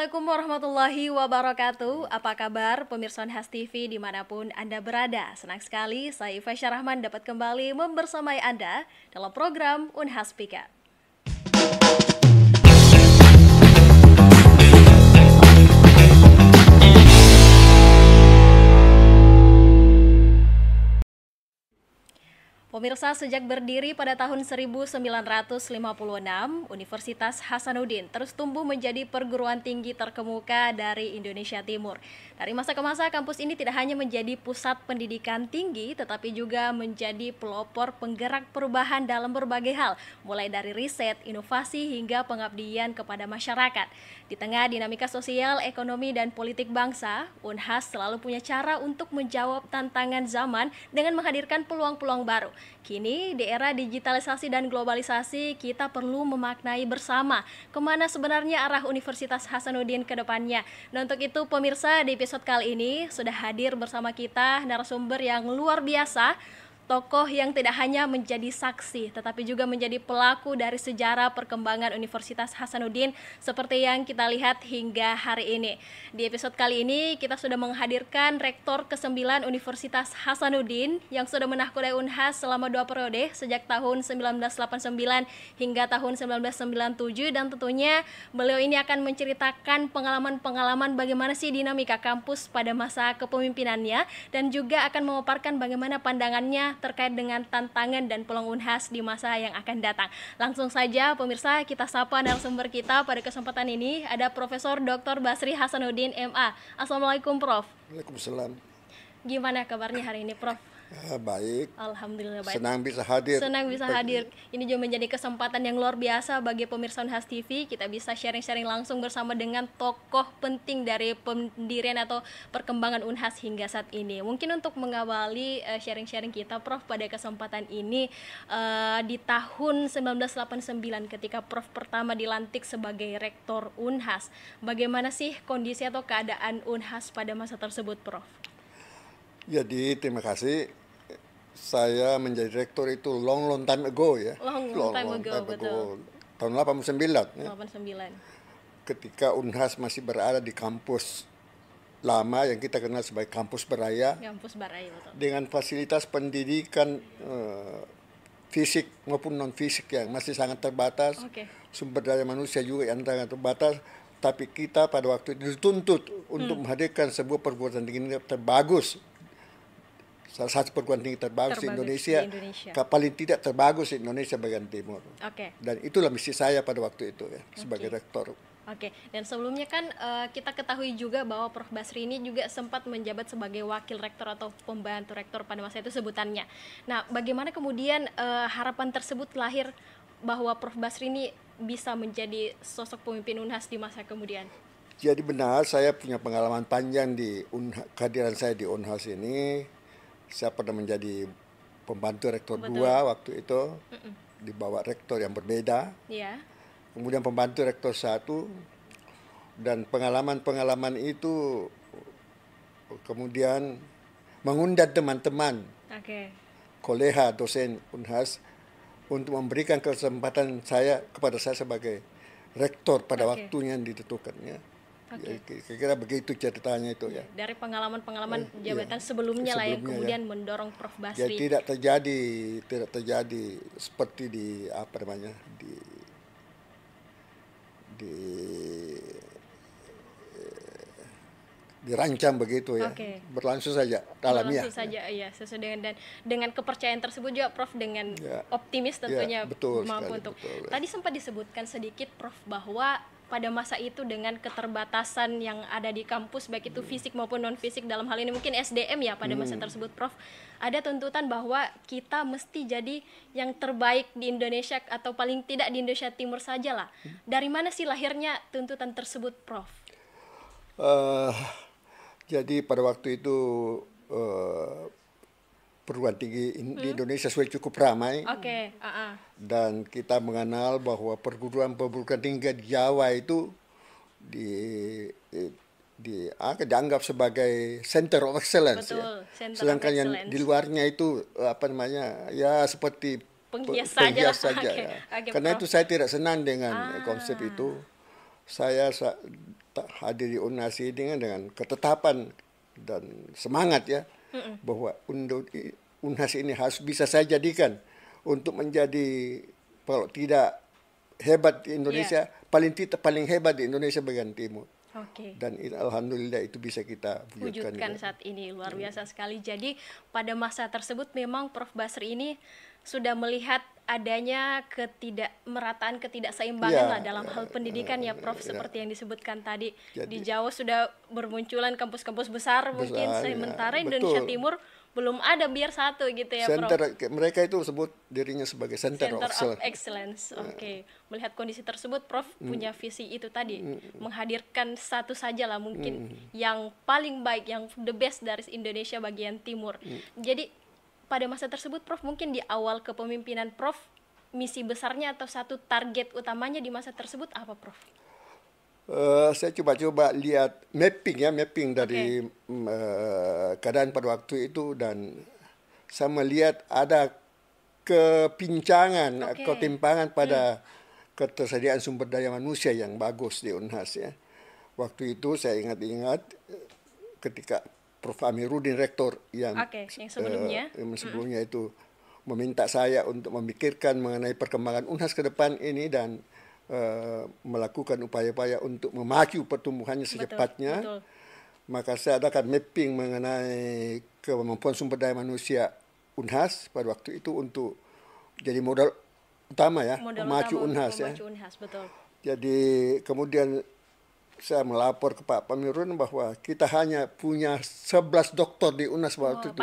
Assalamualaikum warahmatullahi wabarakatuh. Apa kabar pemirsa Unhas TV dimanapun Anda berada? Senang sekali saya Fasya Rahman dapat kembali membersamai Anda dalam program Unhas Speak Up. Pemirsa, sejak berdiri pada tahun 1956, Universitas Hasanuddin terus tumbuh menjadi perguruan tinggi terkemuka dari Indonesia Timur. Dari masa ke masa, kampus ini tidak hanya menjadi pusat pendidikan tinggi, tetapi juga menjadi pelopor penggerak perubahan dalam berbagai hal, mulai dari riset, inovasi, hingga pengabdian kepada masyarakat. Di tengah dinamika sosial, ekonomi, dan politik bangsa, Unhas selalu punya cara untuk menjawab tantangan zaman dengan menghadirkan peluang-peluang baru. Kini, di era digitalisasi dan globalisasi, kita perlu memaknai bersama kemana sebenarnya arah Universitas Hasanuddin ke depannya. Nah, untuk itu pemirsa, di episode kali ini sudah hadir bersama kita narasumber yang luar biasa, tokoh yang tidak hanya menjadi saksi, tetapi juga menjadi pelaku dari sejarah perkembangan Universitas Hasanuddin seperti yang kita lihat hingga hari ini. Di episode kali ini, kita sudah menghadirkan Rektor ke-9 Universitas Hasanuddin yang sudah menahkodai Unhas selama 2 periode, sejak tahun 1989 hingga tahun 1997, dan tentunya beliau ini akan menceritakan pengalaman-pengalaman bagaimana sih dinamika kampus pada masa kepemimpinannya, dan juga akan memaparkan bagaimana pandangannya terkait dengan tantangan dan peluang Unhas di masa yang akan datang. Langsung saja pemirsa, kita sapa narasumber kita pada kesempatan ini. Ada Profesor Dr. Basri Hasanuddin MA. Assalamualaikum Prof. Waalaikumsalam. Gimana kabarnya hari ini Prof? Baik. Alhamdulillah baik. Senang bisa hadir. Senang bisa hadir. Ini juga menjadi kesempatan yang luar biasa bagi pemirsa Unhas TV. Kita bisa sharing-sharing langsung bersama dengan tokoh penting dari pendirian atau perkembangan Unhas hingga saat ini. Mungkin untuk mengawali sharing-sharing kita Prof pada kesempatan ini, di tahun 1989 ketika Prof pertama dilantik sebagai Rektor Unhas, bagaimana sih kondisi atau keadaan Unhas pada masa tersebut Prof? Jadi terima kasih. Saya menjadi rektor itu long time ago ya. Long time ago, betul. Tahun 89 ya. 89. Ketika Unhas masih berada di kampus lama yang kita kenal sebagai kampus Beraya. Kampus Beraya, betul. Dengan fasilitas pendidikan fisik maupun non fisik yang masih sangat terbatas. Okay. Sumber daya manusia juga yang sangat terbatas. Tapi kita pada waktu itu dituntut untuk menghadirkan sebuah perguruan tinggi terbagus. Salah satu perguruan tinggi terbagus di Indonesia. Paling tidak terbagus di Indonesia bagian timur. Okay. Dan itulah misi saya pada waktu itu ya, sebagai rektor. Oke, dan sebelumnya kan kita ketahui juga bahwa Prof Basri ini juga sempat menjabat sebagai wakil rektor atau pembantu rektor pada masa itu sebutannya. Nah, bagaimana kemudian harapan tersebut lahir bahwa Prof Basri ini bisa menjadi sosok pemimpin Unhas di masa kemudian? Jadi benar, saya punya pengalaman panjang di kehadiran saya di Unhas ini. Saya pernah menjadi pembantu rektor 2 waktu itu, di bawah rektor yang berbeda. Yeah. Kemudian pembantu rektor 1, dan pengalaman-pengalaman itu kemudian mengundang teman-teman, kolega dosen Unhas untuk memberikan kesempatan kepada saya sebagai rektor pada waktunya yang ditentukannya. Ya, kira-kira begitu ceritanya itu ya. Dari pengalaman-pengalaman jabatan sebelumnya lah yang kemudian mendorong Prof Basri. Ya, tidak terjadi seperti dirancang begitu ya. Berlangsung saja alamiah. Berlangsung saja ya, sesuai dengan kepercayaan tersebut juga Prof dengan optimis tentunya mampu untuk. Tadi sempat disebutkan sedikit Prof bahwa pada masa itu dengan keterbatasan yang ada di kampus baik itu fisik maupun non fisik, dalam hal ini mungkin SDM ya pada masa tersebut Prof, ada tuntutan bahwa kita mesti jadi yang terbaik di Indonesia atau paling tidak di Indonesia Timur saja lah. Dari mana sih lahirnya tuntutan tersebut Prof? Jadi pada waktu itu perguruan tinggi di Indonesia sudah cukup ramai. Dan kita mengenal bahwa perguruan tinggi di Jawa itu dianggap sebagai center of excellence. Betul, ya. Sedangkan yang di luarnya itu ya seperti penghias saja. Karena itu saya tidak senang dengan konsep itu. Saya hadir di UNHAS ini dengan ketetapan dan semangat ya, bahwa UNHAS ini harus bisa saya jadikan untuk menjadi, kalau tidak hebat di Indonesia, paling hebat di Indonesia bagian timur. Dan alhamdulillah itu bisa kita wujudkan saat ini. Luar biasa sekali. Jadi pada masa tersebut memang Prof. Basri ini sudah melihat adanya ketidakmerataan, ketidakseimbangan lah dalam hal pendidikan ya Prof, seperti yang disebutkan tadi. Jadi, di Jawa sudah bermunculan kampus-kampus besar mungkin, sementara Indonesia Timur belum ada biar satu gitu ya Prof. Mereka itu sebut dirinya sebagai Center of Excellence. Melihat kondisi tersebut Prof punya visi itu tadi, menghadirkan satu saja lah mungkin yang paling baik, yang the best dari Indonesia bagian timur. Jadi pada masa tersebut Prof, mungkin di awal kepemimpinan Prof, misi besarnya atau satu target utamanya di masa tersebut apa Prof? Saya coba lihat mapping dari keadaan pada waktu itu, dan saya melihat ada ketimpangan pada ketersediaan sumber daya manusia yang bagus di UNHAS ya. Waktu itu saya ingat ketika Prof. Amiruddin Rektor yang sebelumnya itu meminta saya untuk memikirkan mengenai perkembangan UNHAS ke depan ini dan melakukan upaya-upaya untuk memacu pertumbuhannya secepatnya. Betul. Maka saya adakan mapping mengenai kemampuan sumber daya manusia UNHAS pada waktu itu untuk jadi modal utama ya, memacu UNHAS ya. Betul. Jadi kemudian saya melapor ke Pak Amiruddin bahwa kita hanya punya 11 doktor di UNHAS waktu itu.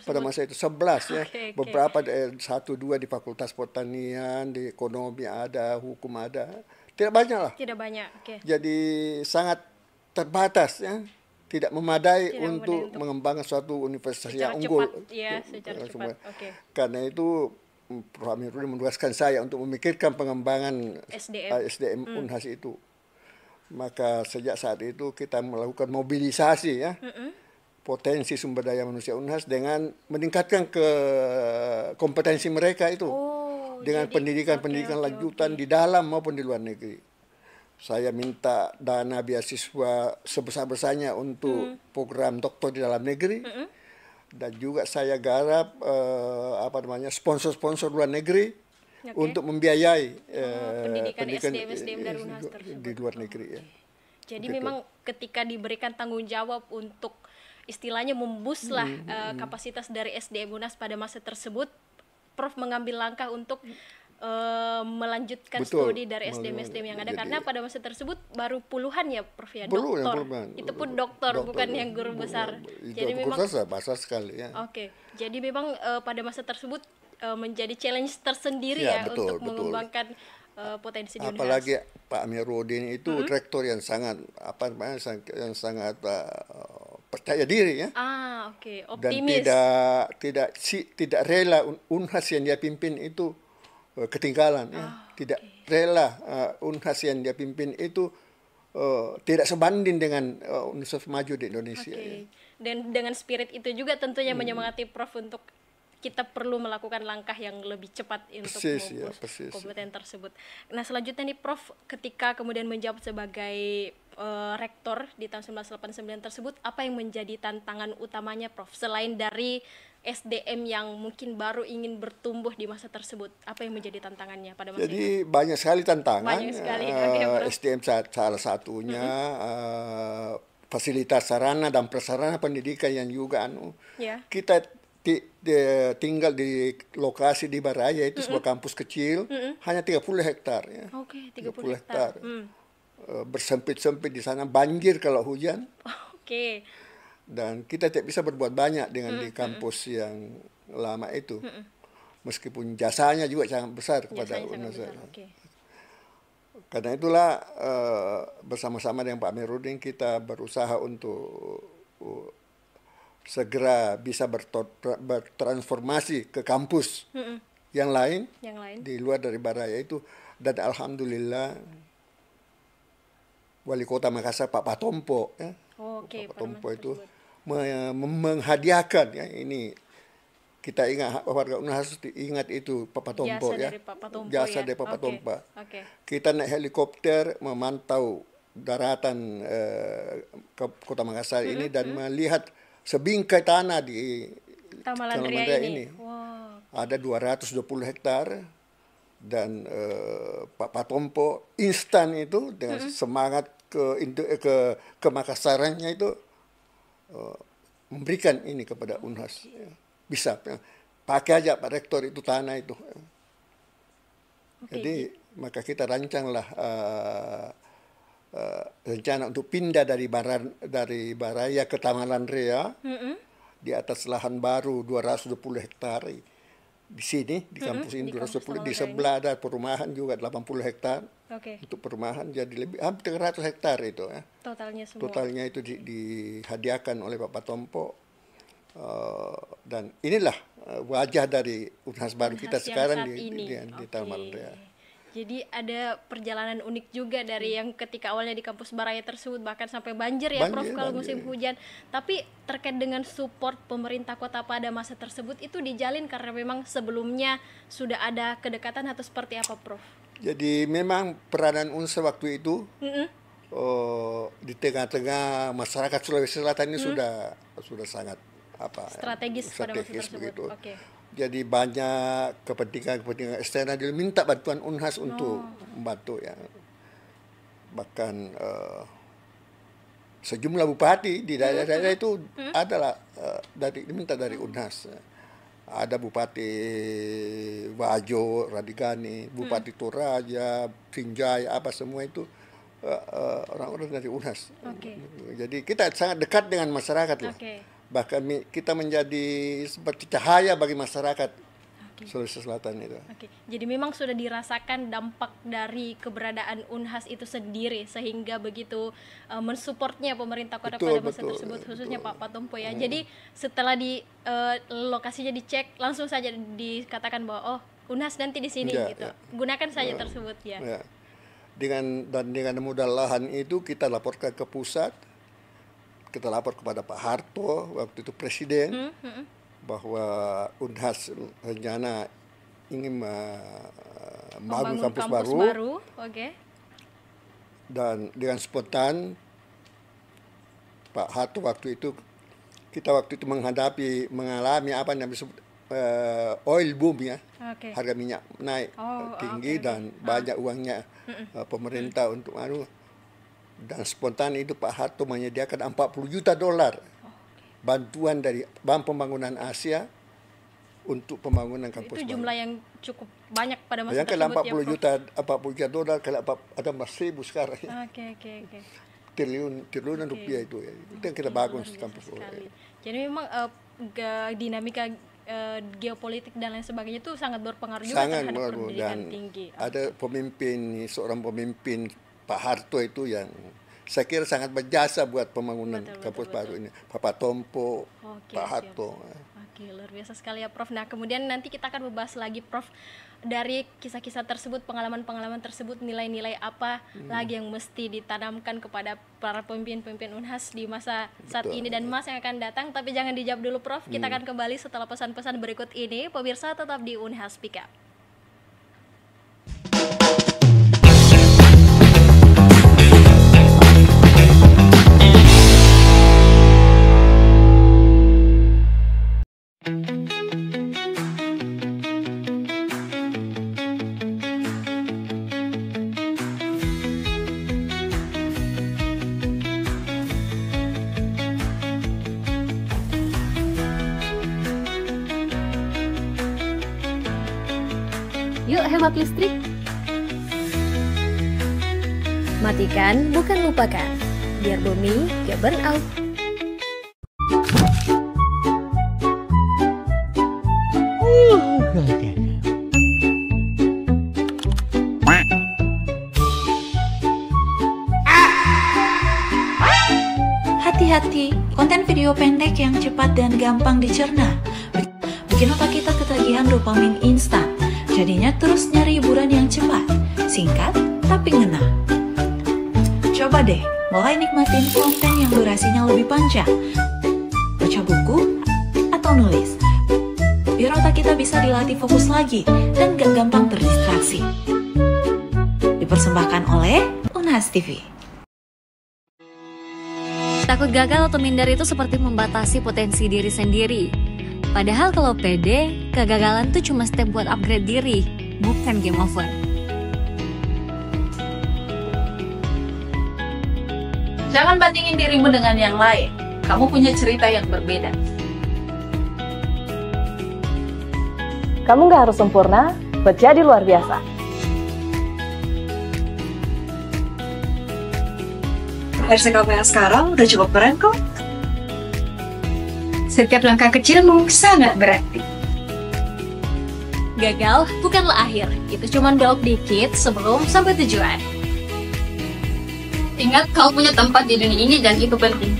Pada masa itu 11 ya. Beberapa 1-2 di Fakultas Pertanian, di ekonomi ada, hukum ada. Tidak banyak lah. Tidak banyak. Jadi sangat terbatas ya. Tidak memadai untuk mengembangkan suatu universitas yang unggul. Secara cepat. Karena itu Prof. Amiruddin menugaskan saya untuk memikirkan pengembangan SDM UNHAS itu. Maka sejak saat itu kita melakukan mobilisasi ya, potensi sumber daya manusia UNHAS dengan meningkatkan kompetensi mereka itu dengan pendidikan lanjutan di dalam maupun di luar negeri. Saya minta dana beasiswa sebesar-besarnya untuk program doktor di dalam negeri, dan juga saya garap sponsor-sponsor luar negeri. Untuk membiayai pendidikan SDM dari UNHAS tersebut di luar negeri ya. Jadi memang ketika diberikan tanggung jawab untuk istilahnya memboost lah kapasitas dari SDM UNHAS pada masa tersebut, Prof mengambil langkah untuk melanjutkan studi dari SDM yang ada. Karena pada masa tersebut baru puluhan ya Prof ya, doktor. Itu pun doktor bukan yang guru besar. Jadi memang besar sekali ya. Jadi memang pada masa tersebut menjadi challenge tersendiri untuk mengembangkan potensi di UNHAS. Apalagi Pak Amiruddin itu rektor yang sangat percaya diri ya. Optimis. Dan tidak rela UNHAS yang dia pimpin itu ketinggalan ya. Tidak rela UNHAS yang dia pimpin itu tidak sebanding dengan universitas maju di Indonesia. Ya. Dan dengan spirit itu juga tentunya menyemangati Prof untuk kita perlu melakukan langkah yang lebih cepat untuk memboost kompeten tersebut. Nah selanjutnya nih Prof, ketika kemudian menjabat sebagai rektor di tahun 1989 tersebut, apa yang menjadi tantangan utamanya Prof? Selain dari SDM yang mungkin baru ingin bertumbuh di masa tersebut, apa yang menjadi tantangannya pada masa itu? Jadi banyak sekali tantangan. Banyak sekali. SDM salah satunya, fasilitas sarana dan prasarana pendidikan yang juga kita tinggal di lokasi di Baraya itu sebuah kampus kecil, hanya 30 hektar ya. 30 hektar. Bersempit-sempit di sana, banjir kalau hujan. Dan kita tidak bisa berbuat banyak dengan di kampus yang lama itu. Meskipun jasanya juga sangat besar kepada UNHAS. Karena itulah bersama-sama dengan Pak Amiruddin kita berusaha untuk segera bisa bertransformasi ke kampus yang lain di luar dari Baraya itu. Dan alhamdulillah Wali Kota Makassar Pak Patompo ya, Pak Patompo itu menghadiahkan ya, ini kita ingat, warga UNHAS ingat itu Pak Patompo ya, jasa dari Pak Patompo. Kita naik helikopter memantau daratan ke Kota Makassar ini dan melihat sebingkai tanah di Tamalan Ria ini. Wow. Ada 220 hektar dan Pak Patompo instan itu dengan semangat ke Makassarannya itu memberikan ini kepada Unhas. Bisa pakai aja Pak Rektor itu tanah itu. Jadi maka kita rancanglah rencana untuk pindah dari Baraya ke Tamalan Ria di atas lahan baru 220 hektar di sini di kampus ini 220, di sebelah ada perumahan juga 80 hektar untuk perumahan, jadi lebih hampir 300 hektar itu ya. Totalnya itu dihadiahkan oleh Pak Patompo. Dan inilah wajah dari Unhas baru kita sekarang di Tamalan Ria. Jadi ada perjalanan unik juga dari yang ketika awalnya di kampus Baraya tersebut bahkan sampai banjir ya Prof kalau musim hujan. Tapi terkait dengan support pemerintah kota pada masa tersebut itu dijalin karena memang sebelumnya sudah ada kedekatan atau seperti apa Prof? Jadi memang peranan Unhas waktu itu di tengah-tengah masyarakat Sulawesi Selatan ini sudah sangat strategis pada masa tersebut. Jadi banyak kepentingan eksternal dia minta bantuan Unhas untuk membantu ya. Bahkan sejumlah bupati di daerah-daerah itu adalah diminta dari Unhas. Ada Bupati Wajo, Radigani, Bupati Toraja, Sinjai, apa semua itu orang-orang dari Unhas. Jadi kita sangat dekat dengan masyarakat lah. Bahkan kita menjadi seperti cahaya bagi masyarakat Sulawesi Selatan itu. Jadi memang sudah dirasakan dampak dari keberadaan Unhas itu sendiri sehingga begitu mensupportnya pemerintah kota pada masa tersebut khususnya Pak Patompo ya. Jadi setelah di lokasinya dicek langsung saja dikatakan bahwa Unhas nanti di sini gitu. Gunakan saja tersebut ya. Dengan modal lahan itu kita laporkan ke pusat. Kita lapor kepada Pak Harto waktu itu presiden bahwa Unhas rencana ingin membangun kampus baru. Dan dengan spontan Pak Harto waktu itu mengalami apa yang disebut oil boom ya. Harga minyak naik tinggi dan banyak uangnya pemerintah untuk dan spontan itu Pak Harto menyediakan $40 juta bantuan dari Bank Pembangunan Asia untuk pembangunan kampus itu jumlah yang cukup banyak pada masa tersebut ya, $40 juta kalau ada $1,000 sekarang. Triliunan rupiah itu ya. Itu yang kita bangun kampus. Jadi memang dinamika geopolitik dan lain sebagainya itu sangat berpengaruh juga terhadap pendidikan tinggi. Ada seorang pemimpin Pak Harto itu yang saya kira sangat berjasa buat pembangunan kampus baru ini. Pak Patompo, Pak Harto. Luar biasa sekali ya Prof. Nah kemudian nanti kita akan membahas lagi Prof dari kisah-kisah tersebut, pengalaman-pengalaman tersebut, nilai-nilai apa lagi yang mesti ditanamkan kepada para pemimpin-pemimpin Unhas di masa saat ini dan masa yang akan datang. Tapi jangan dijawab dulu Prof, kita akan kembali setelah pesan-pesan berikut ini. Pemirsa tetap di Unhas Speak Up. Yuk hemat listrik. Matikan bukan lupakan, biar bumi gak burn out. Hati-hati, konten video pendek yang cepat dan gampang dicerna bikin otak kita ketagihan dopamin instan. Jadinya terus nyari hiburan yang cepat, singkat, tapi ngena. Coba deh, mulai nikmatin konten yang durasinya lebih panjang. Baca buku atau nulis. Biar otak kita bisa dilatih fokus lagi dan gak gampang terdistraksi. Dipersembahkan oleh Unhas TV. Takut gagal atau minder itu seperti membatasi potensi diri sendiri. Padahal kalau pede, kegagalan tuh cuma step buat upgrade diri, bukan game over. Jangan bandingin dirimu dengan yang lain. Kamu punya cerita yang berbeda. Kamu nggak harus sempurna, buat jadi luar biasa. Versi kamu yang sekarang udah cukup keren kok. Setiap langkah kecilmu sangat berarti. Gagal bukanlah akhir, itu cuma belok dikit sebelum sampai tujuan. Ingat, kau punya tempat di dunia ini dan itu penting.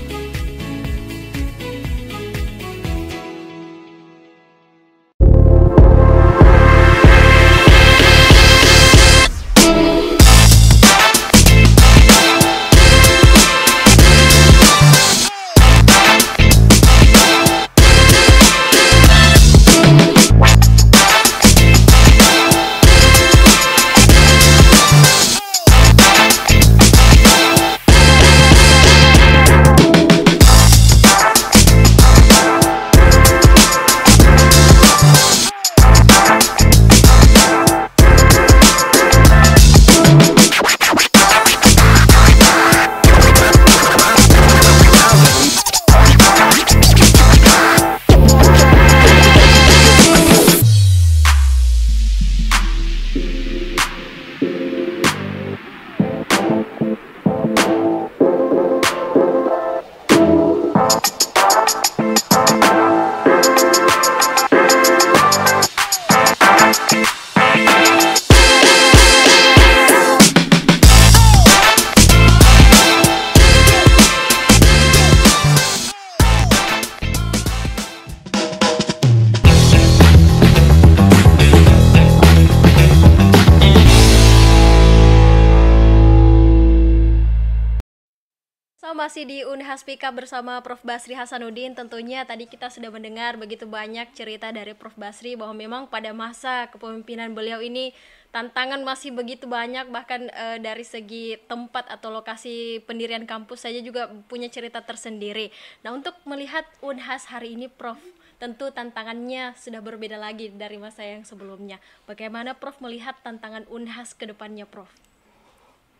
Masih di Unhas Pika bersama Prof. Basri Hasanuddin. Tentunya tadi kita sudah mendengar begitu banyak cerita dari Prof. Basri bahwa memang pada masa kepemimpinan beliau ini tantangan masih begitu banyak, bahkan dari segi tempat atau lokasi pendirian kampus saja juga punya cerita tersendiri. Nah, untuk melihat Unhas hari ini, Prof, tentu tantangannya sudah berbeda lagi dari masa yang sebelumnya. Bagaimana Prof melihat tantangan Unhas ke depannya, Prof?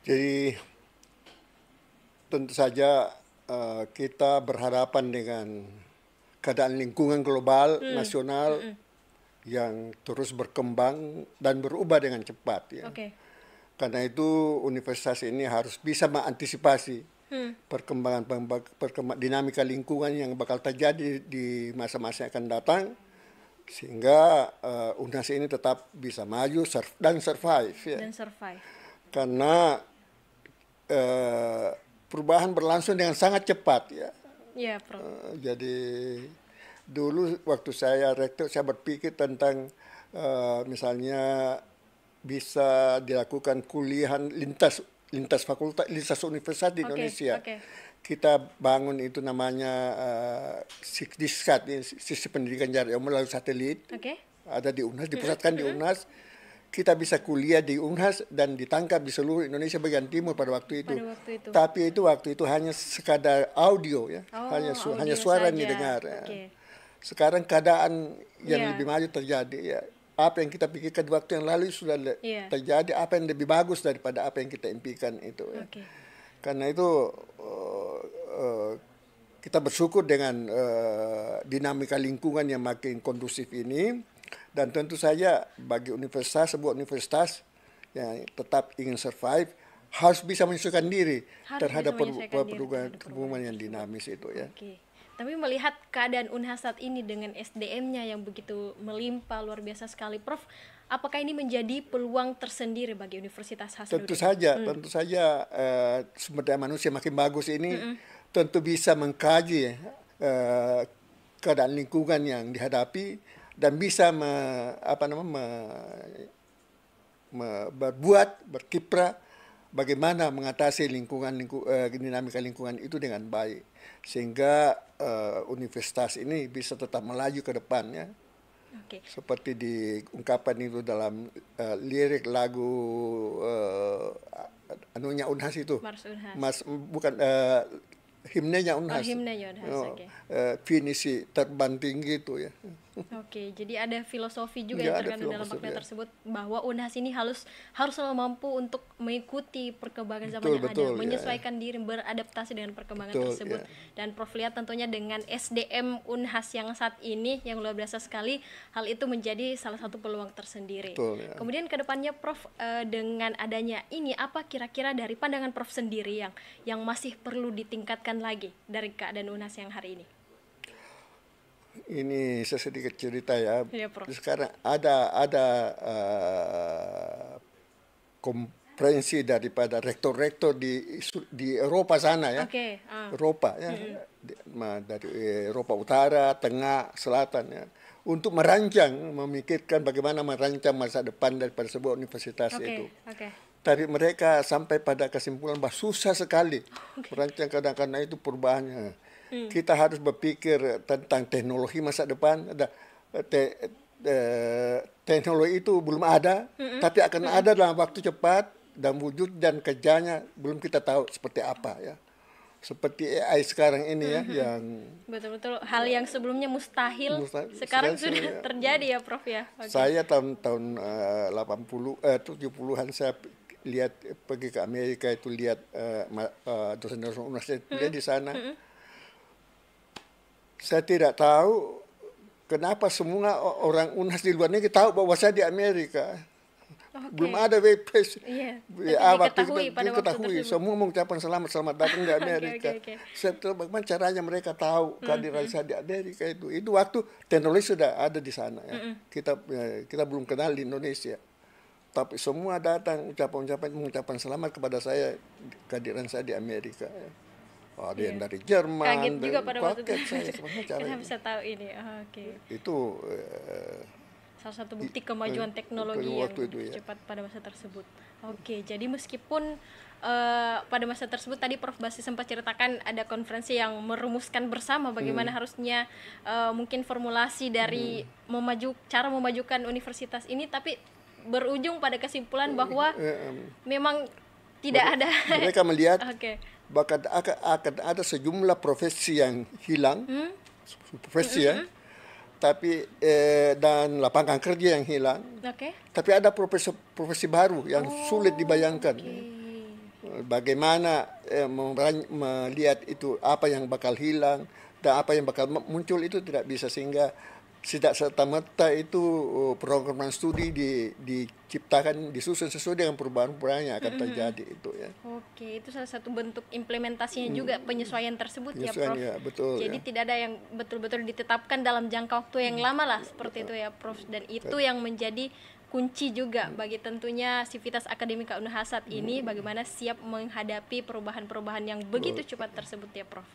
Jadi tentu saja kita berhadapan dengan keadaan lingkungan global nasional yang terus berkembang dan berubah dengan cepat ya. Karena itu universitas ini harus bisa mengantisipasi perkembangan dinamika lingkungan yang bakal terjadi di masa-masa yang akan datang, sehingga Unhas ini tetap bisa maju dan survive ya. Karena perubahan berlangsung dengan sangat cepat ya. Iya, Prof. Jadi dulu waktu saya rektor, saya berpikir tentang misalnya bisa dilakukan kuliah lintas fakultas, lintas universitas di Indonesia. Kita bangun itu namanya Sikdiskat, sistem pendidikan jarak jauh melalui satelit. Ada di Unhas, dipusatkan di Unhas. Kita bisa kuliah di Unhas dan ditangkap di seluruh Indonesia bagian timur pada waktu itu. Tapi waktu itu hanya sekadar audio ya, hanya suara yang didengar. Ya. Sekarang keadaan yang lebih maju terjadi ya. Apa yang kita pikirkan di waktu yang lalu sudah terjadi, apa yang lebih bagus daripada apa yang kita impikan itu. Ya. Karena itu kita bersyukur dengan dinamika lingkungan yang makin kondusif ini. Dan tentu saja bagi universitas, sebuah universitas yang tetap ingin survive harus bisa menyesuaikan diri terhadap perubahan yang dinamis itu ya. Tapi melihat keadaan Unhas saat ini dengan SDM-nya yang begitu melimpah luar biasa sekali, Prof, apakah ini menjadi peluang tersendiri bagi Universitas Hasanuddin? Tentu saja sumber daya manusia makin bagus ini tentu bisa mengkaji keadaan lingkungan yang dihadapi dan bisa berkiprah bagaimana mengatasi dinamika lingkungan itu dengan baik, sehingga universitas ini bisa tetap melaju ke depannya. Seperti diungkapkan itu dalam lirik lagu anunya Unhas itu, himnenya Unhas. Himnenya Unhas, oke. Finisi terbang tinggi itu ya. Oke, jadi ada filosofi juga yang terkandung dalam makna tersebut, bahwa Unhas ini harus selalu mampu untuk mengikuti perkembangan zaman yang ada, menyesuaikan diri, beradaptasi dengan perkembangan tersebut. Dan Prof lihat tentunya dengan SDM Unhas yang saat ini yang luar biasa sekali, hal itu menjadi salah satu peluang tersendiri. Kemudian kedepannya Prof, dengan adanya ini, apa kira-kira dari pandangan Prof sendiri yang masih perlu ditingkatkan lagi dari keadaan Unhas yang hari ini? Ini saya sedikit cerita ya. Prof. Sekarang ada konferensi daripada rektor-rektor di Eropa sana ya. Eropa ya. Dari Eropa Utara, Tengah, Selatan ya. Untuk memikirkan bagaimana merancang masa depan daripada sebuah universitas itu. Tapi mereka sampai pada kesimpulan bahwa susah sekali merancang, karena itu perubahannya. Kita harus berpikir tentang teknologi masa depan. Teknologi itu belum ada, tapi akan ada dalam waktu cepat, dan wujud dan kerjanya belum kita tahu seperti apa ya. Seperti AI sekarang ini ya, yang betul-betul hal yang sebelumnya mustahil sekarang sudah terjadi ya Prof ya. Saya tahun 70-an saya lihat pergi ke Amerika, itu lihat dosen-dosen universitas kuliah di sana. Saya tidak tahu kenapa semua orang Unhas di luar negeri tahu bahwa saya di Amerika. Belum ada web page. Diketahui. Semua mengucapkan selamat datang di Amerika. Saya tahu bagaimana caranya mereka tahu kehadiran saya di Amerika itu. Itu waktu teknologi sudah ada di sana ya. Kita belum kenal di Indonesia. Tapi semua datang mengucapkan selamat kepada saya, kehadiran saya di Amerika ya. Ada yang dari Jerman. Kaget juga pada waktu itu. Kita bisa tahu ini. Itu salah satu bukti kemajuan teknologi yang cepat pada masa tersebut. Jadi meskipun pada masa tersebut tadi Prof Basi sempat ceritakan ada konferensi yang merumuskan bersama bagaimana harusnya mungkin formulasi dari cara memajukan universitas ini, tapi berujung pada kesimpulan bahwa memang tidak ada. Mereka melihat bahkan akan ada sejumlah profesi yang hilang, profesi ya, tapi dan lapangan kerja yang hilang, tapi ada profesi baru yang sulit dibayangkan. Bagaimana melihat itu apa yang bakal hilang dan apa yang bakal muncul itu tidak bisa, sehingga tidak serta-merta itu program studi diciptakan, disusun sesuai dengan perubahan-perubahan yang akan terjadi itu ya. Itu salah satu bentuk implementasinya juga penyesuaian tersebut ya Prof. Ya, betul, jadi tidak ada yang betul-betul ditetapkan dalam jangka waktu yang lama lah seperti itu ya Prof. Dan itu yang menjadi kunci juga bagi tentunya Sivitas Akademika Unhas saat ini, bagaimana siap menghadapi perubahan-perubahan yang begitu cepat tersebut ya Prof.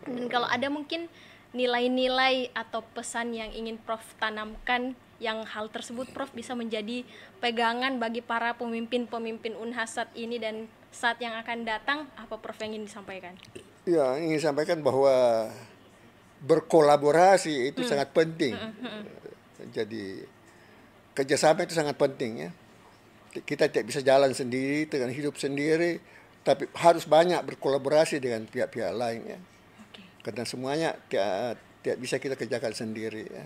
Dan kalau ada mungkin nilai-nilai atau pesan yang ingin Prof tanamkan, yang hal tersebut Prof bisa menjadi pegangan bagi para pemimpin-pemimpin Unhas saat ini dan saat yang akan datang, apa Prof yang ingin disampaikan? Ya, ingin sampaikan bahwa berkolaborasi itu sangat penting. Jadi kerjasama itu sangat penting ya. Kita tidak bisa jalan sendiri dengan hidup sendiri, tapi harus banyak berkolaborasi dengan pihak-pihak lain ya. Karena semuanya tidak bisa kita kerjakan sendiri ya.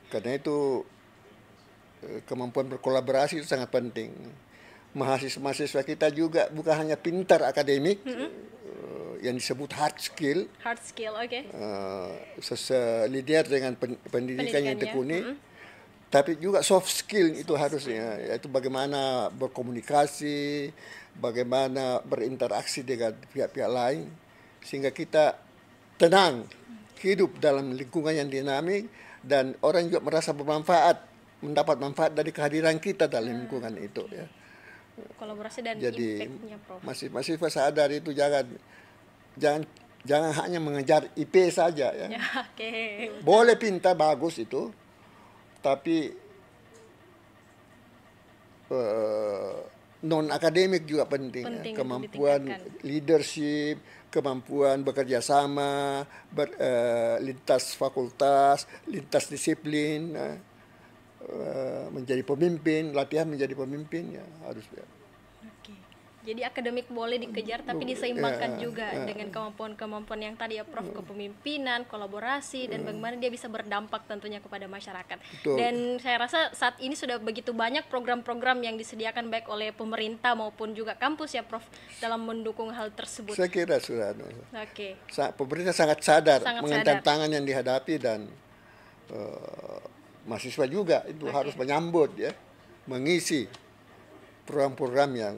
Karena itu kemampuan berkolaborasi itu sangat penting. Mahasiswa kita juga bukan hanya pintar akademik, yang disebut hard skill, selidiar dengan pendidikan yang tekuni, tapi juga soft skill itu harusnya, yaitu bagaimana berkomunikasi, bagaimana berinteraksi dengan pihak-pihak lain, sehingga kita tenang, hidup dalam lingkungan yang dinamik, dan orang juga merasa bermanfaat, mendapat manfaat dari kehadiran kita dalam lingkungan itu ya. Kolaborasi dan jadi impact-nya Prof. Mahasiswa sadar itu jangan hanya mengejar IP saja ya. Boleh pintar bagus itu, tapi non akademik juga penting ya. Kemampuan leadership, kemampuan bekerja sama, lintas fakultas, lintas disiplin, menjadi pemimpin, latihan menjadi pemimpin ya harus ya. Jadi akademik boleh dikejar, tapi diseimbangkan juga dengan kemampuan-kemampuan yang tadi ya Prof, kepemimpinan, kolaborasi, dan bagaimana dia bisa berdampak tentunya kepada masyarakat. Betul. Dan saya rasa saat ini sudah begitu banyak program-program yang disediakan baik oleh pemerintah maupun juga kampus ya Prof, dalam mendukung hal tersebut. Saya kira sudah. Oke. Pemerintah sangat sadar mengenai sadar. tantangan yang dihadapi, dan mahasiswa juga itu harus menyambut ya, mengisi program-program yang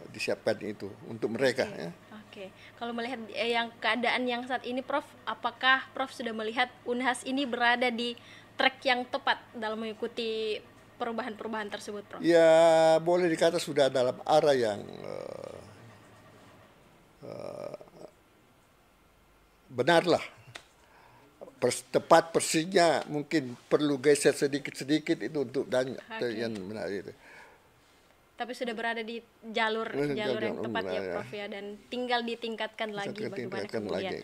disiapkan itu untuk mereka ya. Oke. Kalau melihat yang keadaan yang saat ini Prof, apakah Prof sudah melihat Unhas ini berada di track yang tepat dalam mengikuti perubahan-perubahan tersebut Prof? Ya, boleh dikata sudah dalam arah yang benar lah. Tepat persisnya mungkin perlu geser sedikit-sedikit itu untuk yang benar itu. Tapi sudah berada di jalur yang tepat ya Prof ya, dan tinggal ditingkatkan lagi bagaimana kemudian.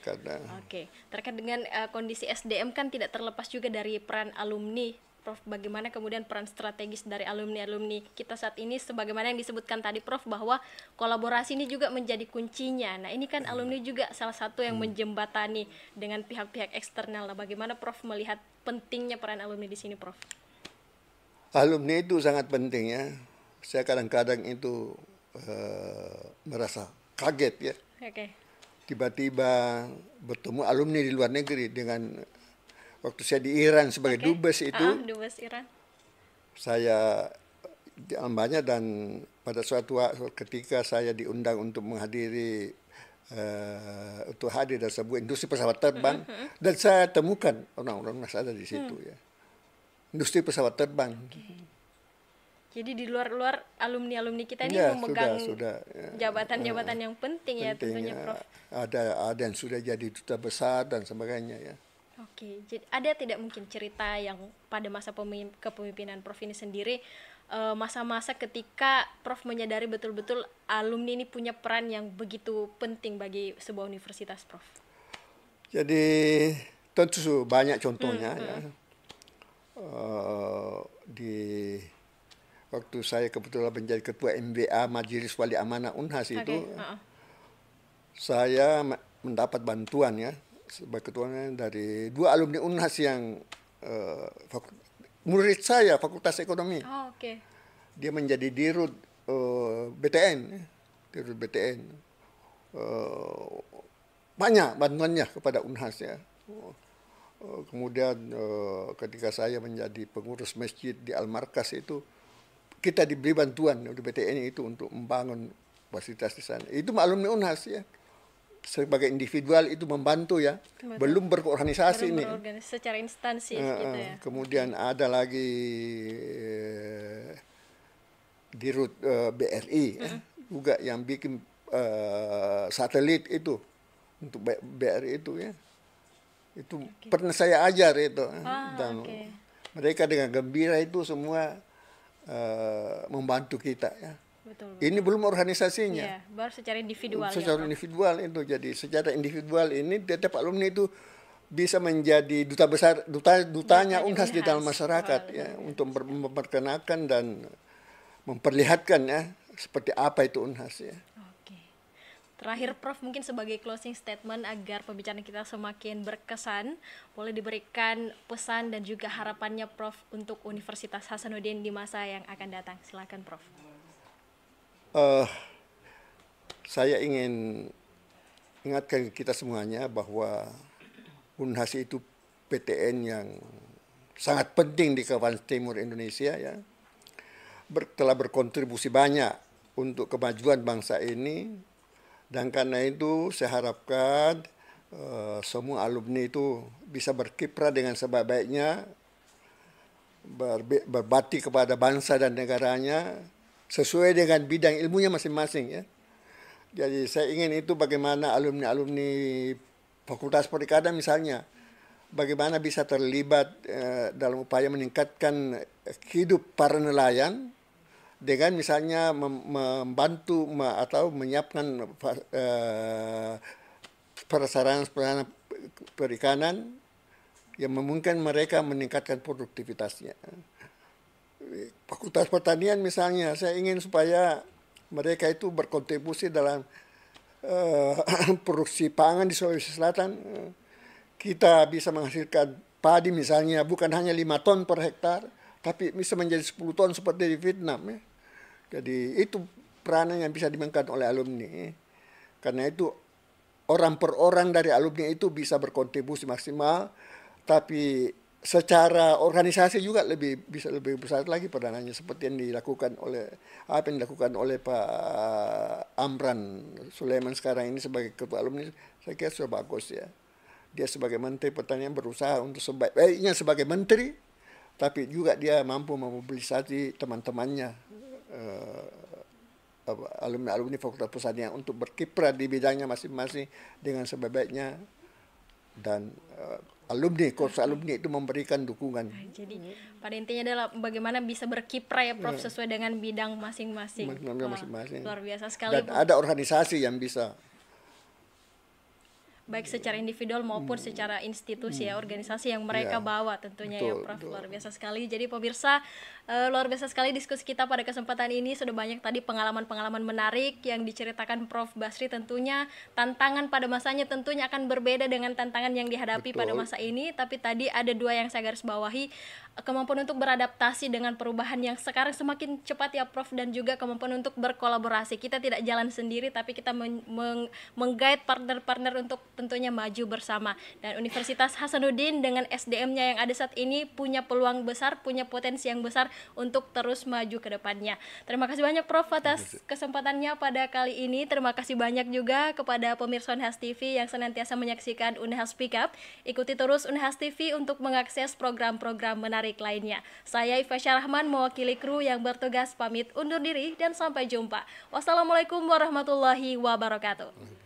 Oke. Terkait dengan kondisi SDM kan tidak terlepas juga dari peran alumni Prof, bagaimana kemudian peran strategis dari alumni-alumni kita saat ini, sebagaimana yang disebutkan tadi Prof, bahwa kolaborasi ini juga menjadi kuncinya. Nah ini kan alumni juga salah satu yang menjembatani dengan pihak-pihak eksternal. Nah bagaimana Prof melihat pentingnya peran alumni di sini Prof? Alumni itu sangat penting ya. Saya kadang-kadang itu merasa kaget ya. Oke. Tiba-tiba bertemu alumni di luar negeri. Dengan waktu saya di Iran sebagai dubes itu, dubes Iran, saya di Albania, dan pada suatu ketika saya diundang untuk menghadiri untuk hadir dalam sebuah industri pesawat terbang, dan saya temukan orang-orang masih ada di situ ya, industri pesawat terbang. Jadi di luar alumni kita ini memegang jabatan-jabatan yang penting ya tentunya Prof. Ada yang sudah jadi duta besar dan sebagainya ya. Oke, jadi ada tidak mungkin cerita yang pada masa kepemimpinan Prof ini sendiri, masa-masa ketika Prof menyadari betul-betul alumni ini punya peran yang begitu penting bagi sebuah universitas Prof? Jadi tentu banyak contohnya ya. Di waktu saya kebetulan menjadi ketua MBA Majelis Wali Amanah Unhas itu, saya mendapat bantuan ya sebagai ketuanya dari 2 alumni Unhas yang murid saya Fakultas Ekonomi. Dia menjadi dirut BTN, dirut BTN. Banyak bantuannya kepada Unhas ya. Kemudian ketika saya menjadi pengurus masjid di Al-Markas itu, kita diberi bantuan oleh BTN itu untuk membangun fasilitas di sana. Itu alumni Unhas ya. Sebagai individual itu membantu ya. Betul. Belum berorganisasi ini. Secara instansi gitu ya. Kemudian ada lagi dirut BRI juga yang bikin satelit itu untuk BRI itu ya. Itu pernah saya ajar itu. Dan mereka dengan gembira itu semua membantu kita ya. Betul. Ini belum organisasinya. Ya, baru secara individual. Secara individual itu. Jadi secara individual ini tiap alumni itu bisa menjadi duta besar, dutanya Unhas di dalam masyarakat ya, untuk memperkenalkan dan memperlihatkan ya seperti apa itu Unhas ya. Terakhir Prof, mungkin sebagai closing statement agar pembicaraan kita semakin berkesan, boleh diberikan pesan dan juga harapannya Prof untuk Universitas Hasanuddin di masa yang akan datang. Silakan Prof. Saya ingin ingatkan kita semuanya bahwa Unhas itu PTN yang sangat penting di kawasan timur Indonesia ya. Telah berkontribusi banyak untuk kemajuan bangsa ini. Dan karena itu saya harapkan semua alumni itu bisa berkiprah dengan sebaik-baiknya, berbakti kepada bangsa dan negaranya sesuai dengan bidang ilmunya masing-masing ya. Jadi saya ingin itu bagaimana alumni-alumni Fakultas Perikanan misalnya, bagaimana bisa terlibat dalam upaya meningkatkan hidup para nelayan, dengan misalnya membantu atau menyiapkan prasarana perikanan yang memungkinkan mereka meningkatkan produktivitasnya. Fakultas Pertanian misalnya, saya ingin supaya mereka itu berkontribusi dalam produksi pangan di Sulawesi Selatan. Kita bisa menghasilkan padi misalnya bukan hanya 5 ton per hektar, tapi bisa menjadi 10 ton seperti di Vietnam. Ya. Jadi itu peranan yang bisa dimainkan oleh alumni. Karena itu orang per orang dari alumni itu bisa berkontribusi maksimal, tapi secara organisasi juga bisa lebih besar lagi peranannya seperti yang dilakukan oleh Pak Amran Sulaiman sekarang ini sebagai ketua alumni. Saya kira sudah bagus ya. Dia sebagai Menteri Pertanian berusaha untuk sebaik-baiknya sebagai menteri, tapi juga dia mampu memobilisasi teman-temannya alumni Fakultas Pertanian untuk berkiprah di bidangnya masing-masing dengan sebaik-baiknya, dan korps alumni itu memberikan dukungan. Jadi pada intinya adalah bagaimana bisa berkiprah ya Prof sesuai dengan bidang masing-masing. Luar biasa sekali. Dan ada organisasi yang bisa baik secara individual maupun secara institusi ya, organisasi yang mereka bawa tentunya. Betul, ya Prof. Luar biasa sekali. Jadi pemirsa, luar biasa sekali diskusi kita pada kesempatan ini. Sudah banyak tadi pengalaman-pengalaman menarik yang diceritakan Prof. Basri. Tentunya tantangan pada masanya tentunya akan berbeda dengan tantangan yang dihadapi pada masa ini. Tapi tadi ada 2 yang saya garis bawahi, kemampuan untuk beradaptasi dengan perubahan yang sekarang semakin cepat ya Prof, dan juga kemampuan untuk berkolaborasi. Kita tidak jalan sendiri, tapi kita meng-guide partner-partner untuk tentunya maju bersama. Dan Universitas Hasanuddin dengan SDM-nya yang ada saat ini punya peluang besar, punya potensi yang besar untuk terus maju ke depannya. Terima kasih banyak Prof atas kesempatannya pada kali ini. Terima kasih banyak juga kepada pemirsa Unhas TV yang senantiasa menyaksikan Unhas Speak Up. Ikuti terus Unhas TV untuk mengakses program-program menarik lainnya. Saya Ifasya Rahman mewakili kru yang bertugas pamit undur diri dan sampai jumpa. Wassalamualaikum warahmatullahi wabarakatuh.